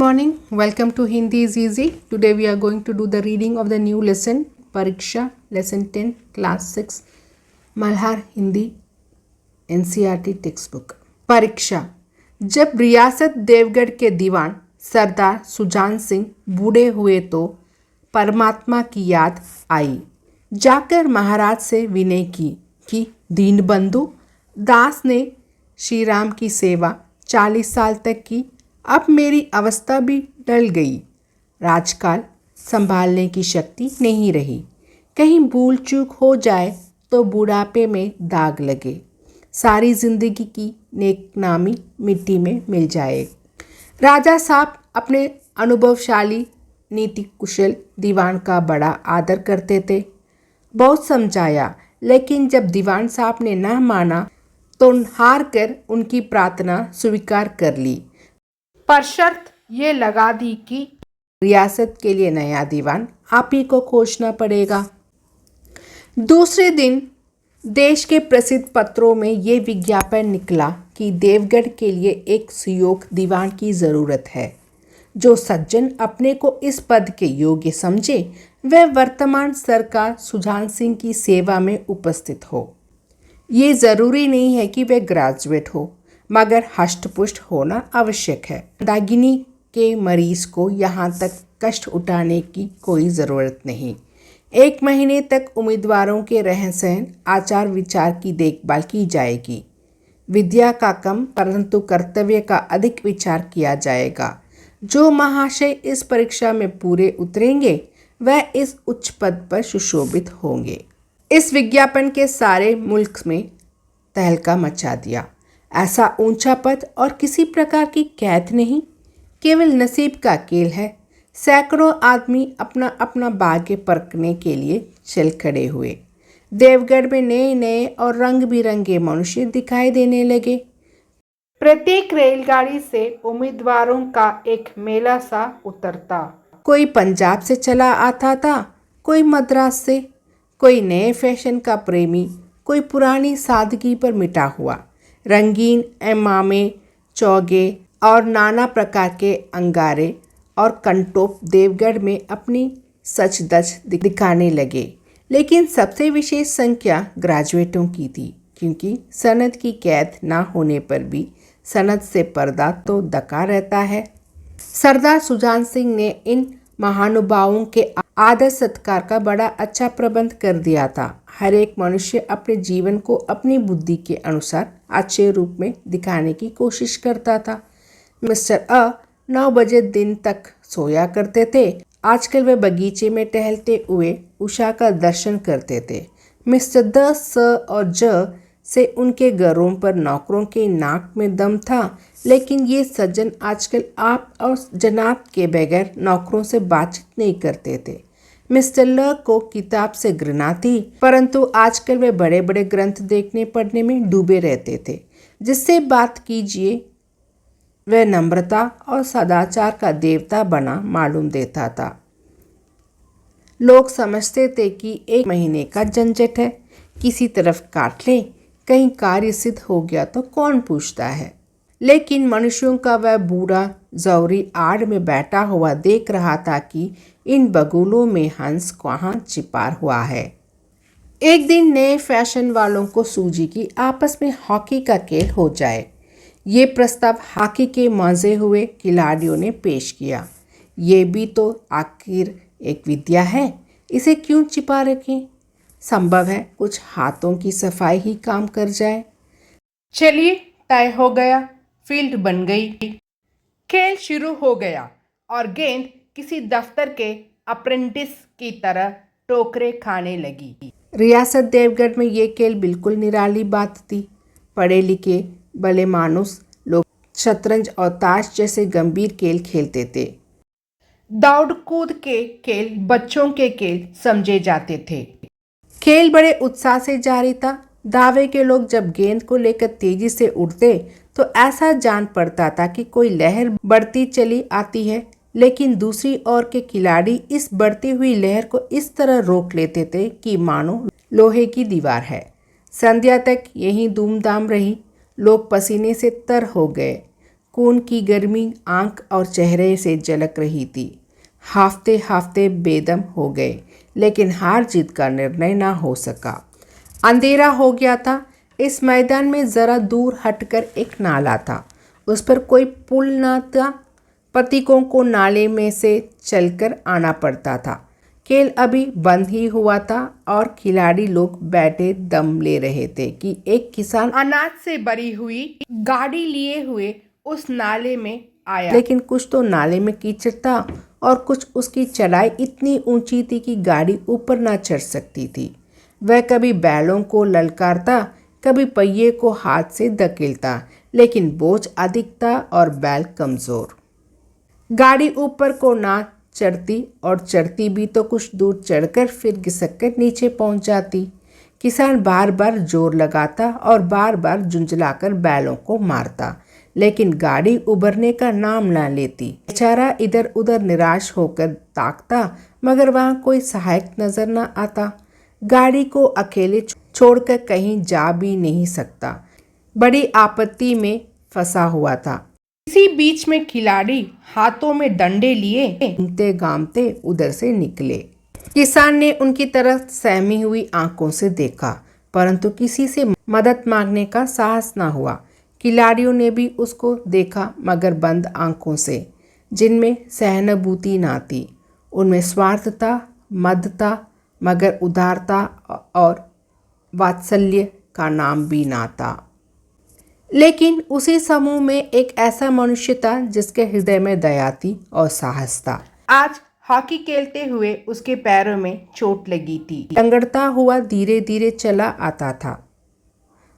morning. Welcome to Hindi is Easy. Today we are going to do the reading of the new lesson Pariksha lesson 10 class 6 Malhar Hindi NCERT textbook. परीक्षा। जब रियासत देवगढ़ के दीवान सरदार सुजान सिंह बूढ़े हुए तो परमात्मा की याद आई। जाकर महाराज से विनय की कि दीनबंधु दास ने श्री राम की सेवा 40 साल तक की, अब मेरी अवस्था भी टल गई। राजकाल संभालने की शक्ति नहीं रही। कहीं भूल चूक हो जाए तो बुढ़ापे में दाग लगे, सारी जिंदगी की नेकनामी मिट्टी में मिल जाए। राजा साहब अपने अनुभवशाली नीति कुशल दीवान का बड़ा आदर करते थे। बहुत समझाया, लेकिन जब दीवान साहब ने न माना तो हार कर उनकी प्रार्थना स्वीकार कर ली, पर शर्त ये लगा दी कि रियासत के लिए नया दीवान आप ही को खोजना पड़ेगा। दूसरे दिन देश के प्रसिद्ध पत्रों में ये विज्ञापन निकला कि देवगढ़ के लिए एक सुयोग्य दीवान की ज़रूरत है। जो सज्जन अपने को इस पद के योग्य समझे वह वर्तमान सरकार सुजान सिंह की सेवा में उपस्थित हो। ये ज़रूरी नहीं है कि वह ग्रेजुएट हो, मगर हष्टपुष्ट होना आवश्यक है। दागिनी के मरीज को यहाँ तक कष्ट उठाने की कोई ज़रूरत नहीं। 1 महीने तक उम्मीदवारों के रहन सहन आचार विचार की देखभाल की जाएगी। विद्या का कम परंतु कर्तव्य का अधिक विचार किया जाएगा। जो महाशय इस परीक्षा में पूरे उतरेंगे वह इस उच्च पद पर सुशोभित होंगे। इस विज्ञापन के सारे मुल्क में तहलका मचा दिया। ऐसा ऊंचा पद और किसी प्रकार की कैद नहीं, केवल नसीब का खेल है। सैकड़ों आदमी अपना अपना भाग्य परखने के लिए चल खड़े हुए। देवगढ़ में नए नए और रंग बिरंगे मनुष्य दिखाई देने लगे। प्रत्येक रेलगाड़ी से उम्मीदवारों का एक मेला सा उतरता। कोई पंजाब से चला आता था, कोई मद्रास से, कोई नए फैशन का प्रेमी, कोई पुरानी सादगी पर मिटा हुआ। रंगीन एमामे, चौगे और नाना प्रकार के अंगारे और कंटोप देवगढ़ में अपनी सचदच दिखाने लगे। लेकिन सबसे विशेष संख्या ग्रेजुएटों की थी, क्योंकि सनद की कैद ना होने पर भी सनद से पर्दा तो ढका रहता है। सरदार सुजान सिंह ने इन महानुभावों के आदर सत्कार का बड़ा अच्छा प्रबंध कर दिया था। हर एक मनुष्य अपने जीवन को अपनी बुद्धि के अनुसार अच्छे रूप में दिखाने की कोशिश करता था। मिस्टर 9 बजे दिन तक सोया करते थे। आजकल वे बगीचे में टहलते हुए उषा का दर्शन करते थे। मिस्टर द, स और ज से उनके घरों पर नौकरों के नाक में दम था, लेकिन ये सज्जन आजकल आप और जनाब के बगैर नौकरों से बातचीत नहीं करते थे। मिस्टर ल को किताब से घृणा थी, परंतु आजकल वे बड़े बड़े ग्रंथ देखने पढ़ने में डूबे रहते थे। जिससे बात कीजिए वह नम्रता और सदाचार का देवता बना मालूम देता था। लोग समझते थे कि 1 महीने का झंझट है, किसी तरफ काट ले, कहीं कार्य सिद्ध हो गया तो कौन पूछता है। लेकिन मनुष्यों का वह बूढ़ा जौहरी आड़ में बैठा हुआ देख रहा था कि इन बगुलों में हंस कहाँ छिपा हुआ है। एक दिन नए फैशन वालों को सूझी कि आपस में हॉकी का खेल हो जाए। ये प्रस्ताव हॉकी के मजे हुए खिलाड़ियों ने पेश किया। ये भी तो आखिर एक विद्या है, इसे क्यों छिपा रखें। संभव है कुछ हाथों की सफाई ही काम कर जाए। चलिए, तय हो गया। फील्ड बन गई। खेल शुरू हो गया और गेंद किसी दफ्तर के अप्रेंटिस की तरह टोकरे खाने लगी। रियासत देवगढ़ में ये खेल बिल्कुल निराली बात थी। पढ़े लिखे भले मानुस लोग शतरंज और ताश जैसे गंभीर खेल खेलते थे। दौड़ कूद के खेल बच्चों के खेल समझे जाते थे। खेल बड़े उत्साह से जारी था। दावे के लोग जब गेंद को लेकर तेजी से उड़ते तो ऐसा जान पड़ता था कि कोई लहर बढ़ती चली आती है, लेकिन दूसरी ओर के खिलाड़ी इस बढ़ती हुई लहर को इस तरह रोक लेते थे कि मानो लोहे की दीवार है। संध्या तक यही धूमधाम रही। लोग पसीने से तर हो गए। खून की गर्मी आंख और चेहरे से झलक रही थी। हाफते हाफते बेदम हो गए, लेकिन हार जीत का निर्णय ना हो सका। अंधेरा हो गया था। इस मैदान में ज़रा दूर हटकर एक नाला था। उस पर कोई पुल न था। प्रतीकों को नाले में से चलकर आना पड़ता था। खेल अभी बंद ही हुआ था और खिलाड़ी लोग बैठे दम ले रहे थे कि एक किसान अनाज से भरी हुई गाड़ी लिए हुए उस नाले में आया। लेकिन कुछ तो नाले में कीचड़ था और कुछ उसकी चढ़ाई इतनी ऊंची थी कि गाड़ी ऊपर ना चढ़ सकती थी। वह कभी बैलों को ललकारता, कभी पहिए को हाथ से धकेलता, लेकिन बोझ अधिक था और बैल कमज़ोर। गाड़ी ऊपर को ना चढ़ती और चढ़ती भी तो कुछ दूर चढ़कर फिर घिसक कर नीचे पहुंच जाती। किसान बार बार जोर लगाता और बार बार झुंझलाकर बैलों को मारता, लेकिन गाड़ी उबरने का नाम ना लेती। बेचारा इधर उधर निराश होकर ताकता, मगर वहाँ कोई सहायक नजर न आता। गाड़ी को अकेले छोड़कर कहीं जा भी नहीं सकता। बड़ी आपत्ति में फंसा हुआ था। इसी बीच में खिलाड़ी हाथों में डंडे लिए घूमते गामते उधर से निकले। किसान ने उनकी तरफ सहमी हुई आंखों से देखा, परंतु किसी से मदद मांगने का साहस ना हुआ। खिलाड़ियों ने भी उसको देखा, मगर बंद आंखों से, जिनमें सहानुभूति ना थी। उनमें स्वार्थ था, मद था, मगर उदारता और वात्सल्य का नाम भी ना था। लेकिन उसी समूह में एक ऐसा मनुष्य था जिसके हृदय में दया थी और साहस था। आज हॉकी खेलते हुए उसके पैरों में चोट लगी थी। लंगड़ता हुआ धीरे धीरे चला आता था।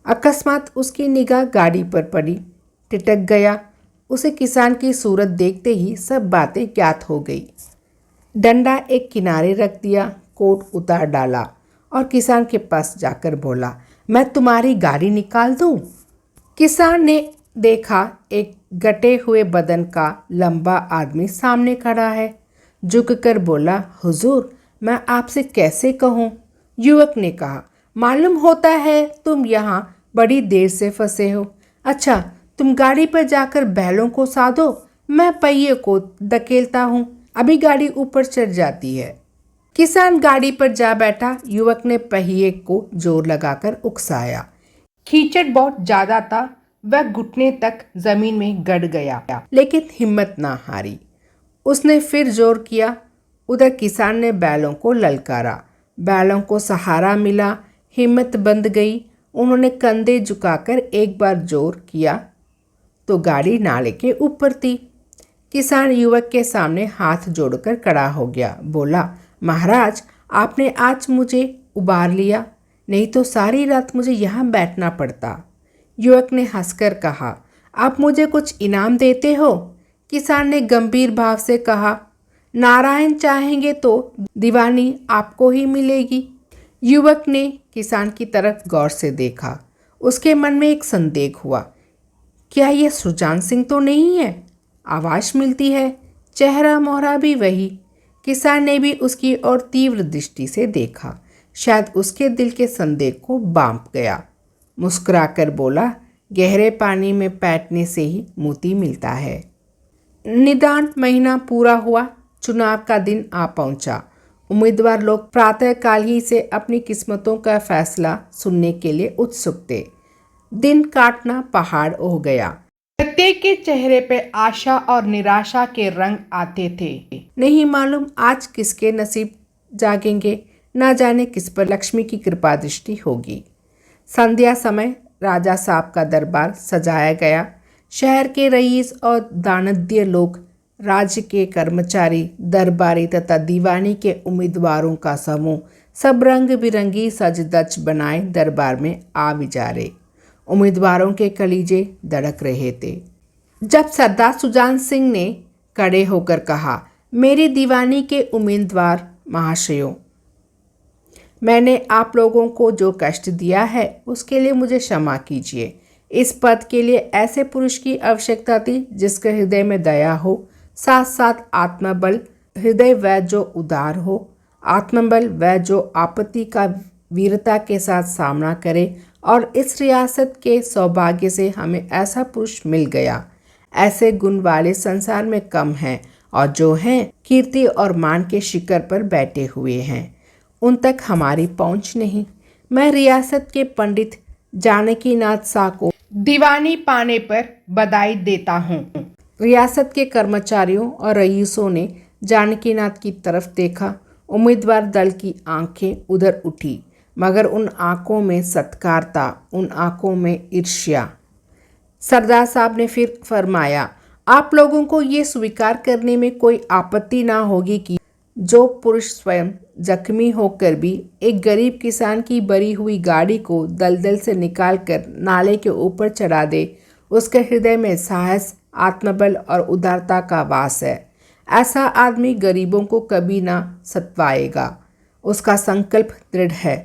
अकस्मात उसकी निगाह गाड़ी पर पड़ी, टिटक गया। उसे किसान की सूरत देखते ही सब बातें ज्ञात हो गई। डंडा एक किनारे रख दिया, कोट उतार डाला और किसान के पास जाकर बोला, मैं तुम्हारी गाड़ी निकाल दूं? किसान ने देखा एक गटे हुए बदन का लंबा आदमी सामने खड़ा है। झुककर बोला, हुजूर, मैं आपसे कैसे कहूँ? युवक ने कहा, मालूम होता है तुम यहाँ बड़ी देर से फंसे हो। अच्छा, तुम गाड़ी पर जाकर बैलों को साधो, मैं पहिए को धकेलता हूँ, अभी गाड़ी ऊपर चढ़ जाती है। किसान गाड़ी पर जा बैठा। युवक ने पहिए को जोर लगाकर उकसाया। कीचड़ बहुत ज्यादा था। वह घुटने तक जमीन में गड़ गया, लेकिन हिम्मत ना हारी। उसने फिर जोर किया। उधर किसान ने बैलों को ललकारा। बैलों को सहारा मिला, हिम्मत बंध गई। उन्होंने कंधे झुकाकर एक बार जोर किया तो गाड़ी नाले के ऊपर थी। किसान युवक के सामने हाथ जोड़कर खड़ा हो गया। बोला, महाराज, आपने आज मुझे उबार लिया, नहीं तो सारी रात मुझे यहाँ बैठना पड़ता। युवक ने हंसकर कहा, आप मुझे कुछ इनाम देते हो? किसान ने गंभीर भाव से कहा, नारायण चाहेंगे तो दीवानी आपको ही मिलेगी। युवक ने किसान की तरफ गौर से देखा। उसके मन में एक संदेह हुआ, क्या यह सुजान सिंह तो नहीं है? आवाज़ मिलती है, चेहरा मोहरा भी वही। किसान ने भी उसकी ओर तीव्र दृष्टि से देखा। शायद उसके दिल के संदेह को बांप गया। मुस्कुराकर बोला, गहरे पानी में पैटने से ही मोती मिलता है। निदान महीना पूरा हुआ। चुनाव का दिन आ पहुंचा। उम्मीदवार लोग प्रातःकाल ही से अपनी किस्मतों का फैसला सुनने के लिए उत्सुक थे। दिन काटना पहाड़ हो गया। प्रत्येक के चेहरे पे आशा और निराशा के रंग आते थे। नहीं मालूम आज किसके नसीब जागेंगे, ना जाने किस पर लक्ष्मी की कृपा दृष्टि होगी। संध्या समय राजा साहब का दरबार सजाया गया। शहर के रईस और दानद्य लोग, राज्य के कर्मचारी, दरबारी तथा दीवानी के उम्मीदवारों का समूह सब रंग बिरंगी सज धज बनाए दरबार में आ विचारे। उम्मीदवारों के कलीजे धड़क रहे थे। जब सरदार सुजान सिंह ने खड़े होकर कहा, मेरी दीवानी के उम्मीदवार महाशयों, मैंने आप लोगों को जो कष्ट दिया है उसके लिए मुझे क्षमा कीजिए। इस पद के लिए ऐसे पुरुष की आवश्यकता थी जिसके हृदय में दया हो, साथ साथ आत्मबल, हृदय वह जो उदार हो, आत्मबल वह जो आपत्ति का वीरता के साथ सामना करे। और इस रियासत के सौभाग्य से हमें ऐसा पुरुष मिल गया। ऐसे गुण वाले संसार में कम हैं और जो हैं कीर्ति और मान के शिखर पर बैठे हुए हैं, उन तक हमारी पहुंच नहीं। मैं रियासत के पंडित जानकीनाथ शाह को दीवानी पाने पर बधाई देता हूँ। रियासत के कर्मचारियों और रईसों ने जानकीनाथ की तरफ देखा। उम्मीदवार दल की आंखें उधर उठी, मगर उन आंखों में सत्कार था, उन आंखों में ईर्ष्या। सरदार साहब ने फिर फरमाया, आप लोगों को ये स्वीकार करने में कोई आपत्ति ना होगी कि जो पुरुष स्वयं जख्मी होकर भी एक गरीब किसान की भरी हुई गाड़ी को दलदल से निकालकर नाले के ऊपर चढ़ा दे, उसके हृदय में साहस, आत्मबल और उदारता का वास है। ऐसा आदमी गरीबों को कभी ना सतवाएगा। उसका संकल्प दृढ़ है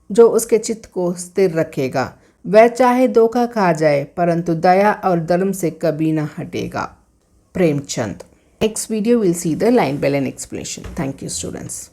जो उसके चित्त को स्थिर रखेगा। वह चाहे धोखा खा जाए परंतु दया और धर्म से कभी ना हटेगा। Premchand. Next video we'll see the line by line explanation. Thank you students.